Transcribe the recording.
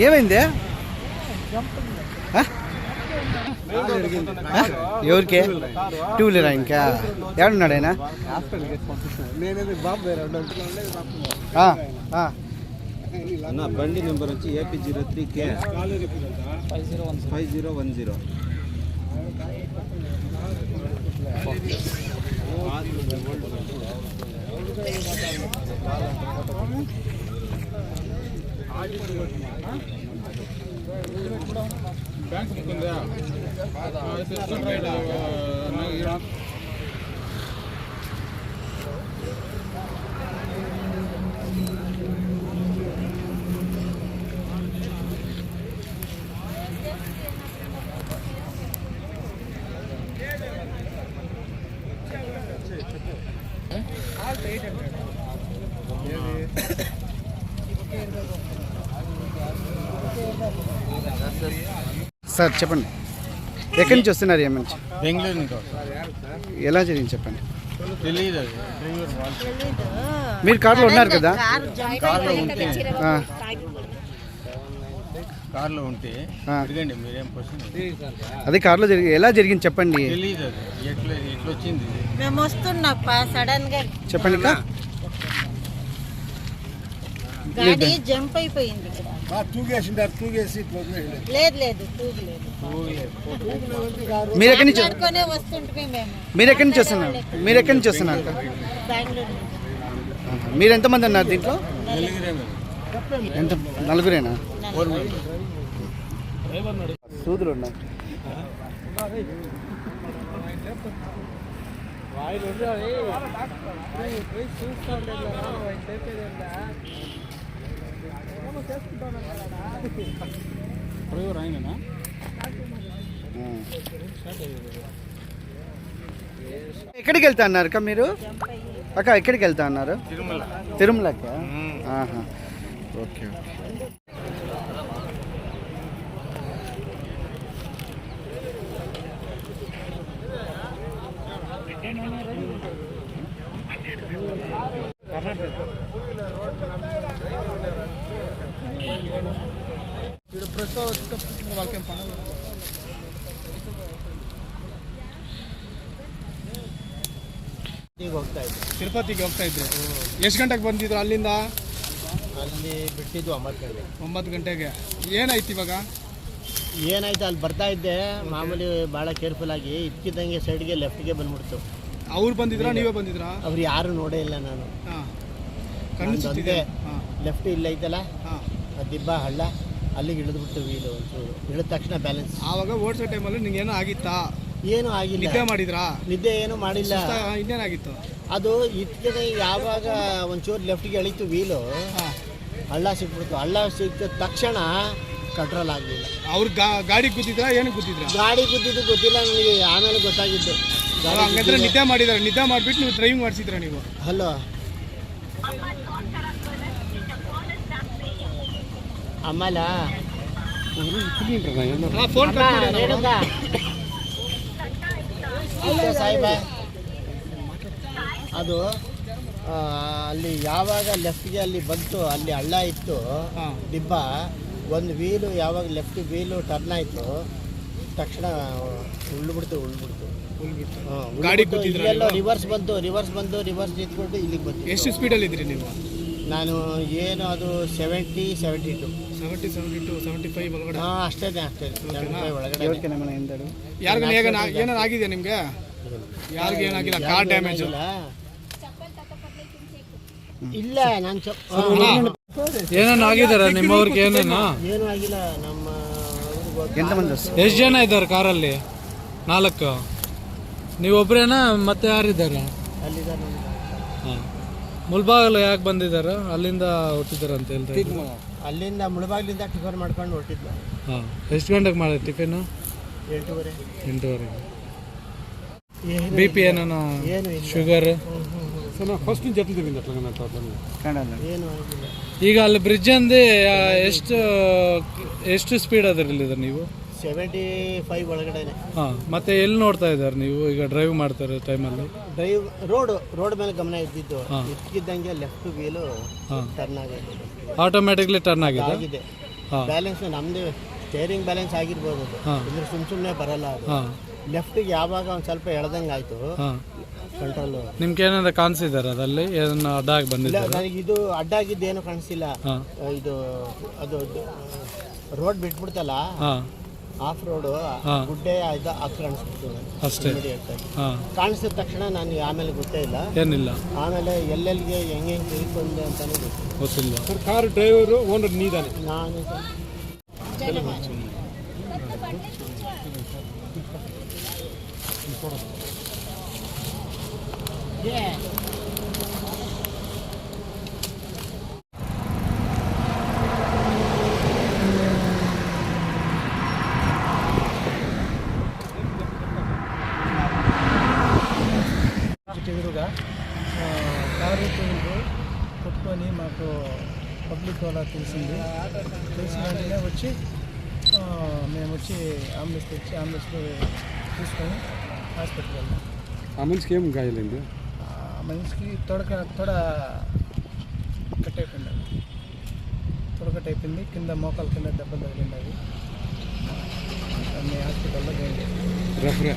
ఏమైంది? ఎవరికి? Two wheeler ఇంకా ఎవడున్నాడు ఆయన? బండి నెంబర్ వచ్చి AP03K 5010. సార్ చెప్పండి, ఎక్కడి నుంచి వస్తున్నారు? ఏమని? బెంగళూరు నుంచి. ఎలా జరిగింది చెప్పండి. తెలియదు. మీరు కార్లో ఉన్నారు కదా? కార్లో ఉంటే అడగండి మీరేం క్వశ్చన్. అదే కార్లో ఎలా జరిగింది చెప్పండి. తెలియదు ఎట్లా వచ్చింది. మేము వస్తున్నప్ప సడన్ గా చెప్పండి. గాడి జంప్ అయిపోయింది. లేదు లేదు మీరు ఎక్కడి నుంచి వస్తుంటే మేము. మీరు ఎక్కడి నుంచి వస్తున్నారు? మీరు ఎక్కడి నుంచి వస్తున్నారు? బెంగళూరు. మీరు ఎంతమంది అన్నారు దీంట్లో? ఎంత? నలుగురేనా? సూదులు ఉన్నారు. ఎక్కడికి వెళ్తా అన్నారు అక్క మీరు? అక్క ఎక్కడికి వెళ్తా అన్నారు? తిరుమలకి. ఓకే. ತಿರುಪತಿಗೆ ಹೋಗ್ತಾ ಇದ್ರು. ಎಷ್ಟು ಗಂಟೆಗೆ ಬಂದಿದ್ರು ಅಲ್ಲಿಂದ? ಅಲ್ಲಿ ಬಿಟ್ಟಿದ್ದು 9 ಗಂಟೆಗೆ. ಏನಾಯ್ತು ಇವಾಗ? ಏನಾಯ್ತು, ಅಲ್ಲಿ ಬರ್ತಾ ಇದ್ದೆ ಮಾಮೂಲಿ ಭಾಳ ಕೇರ್ಫುಲ್ ಆಗಿ ಇದ್ಕಿದ್ದಂಗೆ ಸೈಡ್ಗೆ ಲೆಫ್ಟ್ಗೆ ಬಂದ್ಬಿಡ್ತು. ಅವ್ರು ಬಂದಿದ್ರಾ ನೀವೇ ಬಂದಿದ್ರಾ? ಅವ್ರು ಯಾರು ನೋಡೇ ಇಲ್ಲ ನಾನು. ಕಣ್ಣಿದೆ ಲೆಫ್ಟ್ ಇಲ್ಲ ಐತಲ್ಲ ದಿಬ್ಬ ಹಳ್ಳ, ಅಲ್ಲಿಗೆ ಇಳಿದ್ಬಿಟ್ಟು ವೀಲು ಒಂಚೂರು ಇಳಿದ ತಕ್ಷಣ ಬ್ಯಾಲೆನ್ಸ್. ಆವಾಗ ಓಡಿಸೋ ಟೈಮಲ್ಲಿ ನಿಂಗೆ ಏನೋ ಆಗಿತ್ತಾ? ಏನೂ ಆಗಿಲ್ಲ. ನಿದ್ದೆ ಮಾಡಿದ್ರಾ? ನಿದ್ದೆ ಏನೂ ಮಾಡಿಲ್ಲ. ಇನ್ನೇನಾಗಿತ್ತು? ಅದು ಇದ್ಕಿದ ಯಾವಾಗ ಒಂಚೂರು ಲೆಫ್ಟ್ಗೆ ಎಳೀತು ವೀಲು, ಹಳ್ಳ ಸಿಕ್ಬಿಡ್ತು. ಹಳ್ಳ ಸಿಕ್ಕಿದ ತಕ್ಷಣ ಕಂಟ್ರೋಲ್ ಆಗಲಿಲ್ಲ. ಅವ್ರು ಗಾಡಿ ಗುದ್ದಿದ್ರಾ ಏನು ಗುದ್ದಿದ್ರಾ? ಗಾಡಿ ಗುದ್ದಿದ್ದು ಗೊತ್ತಿಲ್ಲ ನನಗೆ, ಆಮೇಲೆ ಗೊತ್ತಾಗಿದ್ದು. ಹಂಗಂದ್ರೆ ನಿದ್ದೆ ಮಾಡಿದಾರೆ. ನಿದ್ದೆ ಮಾಡಿಬಿಟ್ಟು ನೀವು ಡ್ರೈವಿಂಗ್ ಮಾಡಿಸಿದ್ರ ನೀವು? ಹಲೋ ಆಮೇಲೆ ಸಾಹೇಬ ಅದು ಅಲ್ಲಿ ಯಾವಾಗ ಲೆಫ್ಟ್ಗೆ ಅಲ್ಲಿ ಬಂತು, ಅಲ್ಲಿ ಹಳ್ಳ ಇತ್ತು ದಿಬ್ಬ, ಒಂದು ವೀಲು ಯಾವಾಗ ಲೆಫ್ಟ್ ವೀಲು ಟರ್ನ್ ಆಯಿತು ತಕ್ಷಣ ಉಳ್ಬಿಡ್ತು. ಗಾಡಿ ಇಲ್ಲೆಲ್ಲ ರಿವರ್ಸ್ ಬಂತು ನಿಂತ್ಕೊಂಡು ಇಲ್ಲಿಗೆ ಬಂತು. ಎಷ್ಟು ಸ್ಪೀಡಲ್ಲಿ ಇದ್ರಿ ನೀವು? ನಾನು ಏನು ಅದು 70, 72, 75 ಒಳಗಡೆ. ಅಷ್ಟೇ 75 ಒಳಗಡೆ. ಏನಾರು ಆಗಿದೆಯಾ ನಿಮ್ಗೆ? ಯಾರಿಗೂ ಏನಾಗಿಲ್ಲ? ಕಾರ್ ಡ್ಯಾಮೇಜ್ ಇಲ್ಲ. ನಾನು ಏನೇನು ಆಗಿದಾರ ನಿಮ್ಮವ್ರಿಗೆ? ಏನೇನು ಏನೂ ಆಗಿಲ್ಲ. ನಮ್ಮ ಎಷ್ಟು ಜನ ಇದ್ದಾರೆ ಕಾರಲ್ಲಿ? 4. ನೀವೊಬ್ರೇನಾ ಮತ್ತೆ ಯಾರಿದ್ದಾರೆ? ಅಲ್ಲಿದ್ದಾರೆ. ಹಾಂ. ಮುಲ್ಬಾಗಲು ಯಾಕೆ ಬಂದಿದ್ದಾರ? ಅಲ್ಲಿಂದ ಹೊಟ್ಟಿದ್ದಾರೆ ಅಂತ ಹೇಳ್ತಾರೆ. ಅಲ್ಲಿಂದ ಮುಳಬಾಗ್ಲಿಂದ ಟಿಫನ್ ಮಾಡ್ಕೊಂಡು ಹೊರಟಿದ್ಲು. ಹಾಂ. ಎಷ್ಟು ಗಂಟೆಗೆ ಮಾಡಿದೆ ಟಿಫಿನು? 8:30. ಬಿ ಪಿ ಏನೋ ಶುಗರ್? ಫಸ್ಟ್ ಏನು ಆಗಿಲ್ಲ. ಈಗ ಅಲ್ಲಿ ಬ್ರಿಡ್ಜ್ ಅಂದು ಎಷ್ಟು ಸ್ಪೀಡ್ ಅದರಲ್ಲಿದೆ ನೀವು? 75 ಒಳಗಡೆನೆ. ಹಾಂ. ಮತ್ತೆ ಎಲ್ಲಿ ನೋಡ್ತಾ ಇದ್ದಾರೆ ನೀವು ಈಗ ಡ್ರೈವ್ ಮಾಡ್ತಾರೆ ಟೈಮಲ್ಲಿ? ರೋಡ್ ಮೇಲೆ ಗಮನ ಇದ್ದಿದ್ದು. ಇದ್ಕಿದ್ದಂಗೆ ಲೆಫ್ಟ್ ವೀಲು ಟರ್ನ್ ಆಗಿದೆ. ಆಟೋಮ್ಯಾಟಿಕ್ಲಿ ಟರ್ನ್ ಆಗಿದೆ. ಹಾಂ ಬ್ಯಾಲೆನ್ಸ್ ನಮ್ಮದು ಸ್ಟೇರಿಂಗ್ ಬ್ಯಾಲೆನ್ಸ್ ಆಗಿರ್ಬೋದು ಅದು ಹಾಂ ಇದ್ರೆ ಸುಮ್ಮನೆ ಬರಲ್ಲ ಅದು ಹಾಂ ಲೆಫ್ಟಿಗೆ ಯಾವಾಗ ಒಂದು ಸ್ವಲ್ಪ ಎಳ್ದಂಗೆ ಆಯಿತು ಹಾಂ ಕಂಟ್ರೋಲು. ನಿಮ್ಗೆ ಏನಾದ್ರು ಕಾಣಿಸಿದಾರೆ ಅದಲ್ಲಿ ಏನನ್ನ ಅಡ್ಡಾಗಿ ಇಲ್ಲ ಬಂದಿದ್ದಾರೆ? ನನಗೆ ಇದು ಅಡ್ಡಾಗಿದ್ದೇನು ಕಾಣಿಸಿಲ್ಲ. ಹಾಂ ಇದು ಅದು ರೋಡ್ ಬಿಟ್ಬಿಡ್ತಲ್ಲ ಹಾಂ ಆಫ್ ರೋಡು ಹಾಂ. ಗುಡ್ಡೆ ಇದು ಅದು ಕಾಣಿಸ್ಬಿಡ್ತು ಅಷ್ಟೇ. ಹಾಂ ಕಾಣಿಸಿದ ತಕ್ಷಣ ನನಗೆ ಆಮೇಲೆ ಗೊತ್ತೇ ಇಲ್ಲ. ಏನಿಲ್ಲ, ಆಮೇಲೆ ಎಲ್ಲೆಲ್ಲಿಗೆ ಹೆಂಗೆ ತಿಳ್ಕೊಂಡೆ ಅಂತಾನೆ ಗೊತ್ತಿಲ್ಲ. ಗೊತ್ತಿಲ್ಲ. ಸರ್ ಕಾರ್ ಡ್ರೈವರು ಓನರ್ ನೀದಾನೆ? ನಾನು ఎదురుగా కారు కొట్టుకొని మాకు పబ్లిక్ వాళ్ళ తెలిసిన వెంటనే వచ్చి మేము వచ్చి అంబులెన్స్ తెచ్చి అంబులెన్స్లో తీసుకొని హాస్పిటల్కి వెళ్ళాం. ఆ మనిషికి ఏం గాయాలండి? మనిషికి తొడ కట్ అయిపోయింది, తొడకట్ అయిపోయింది, కింద మోకాల కింద దెబ్బలు తగిలింది. అవి అన్ని హాస్పిటల్లో జాయిన్ చేయాలి. రెఫర్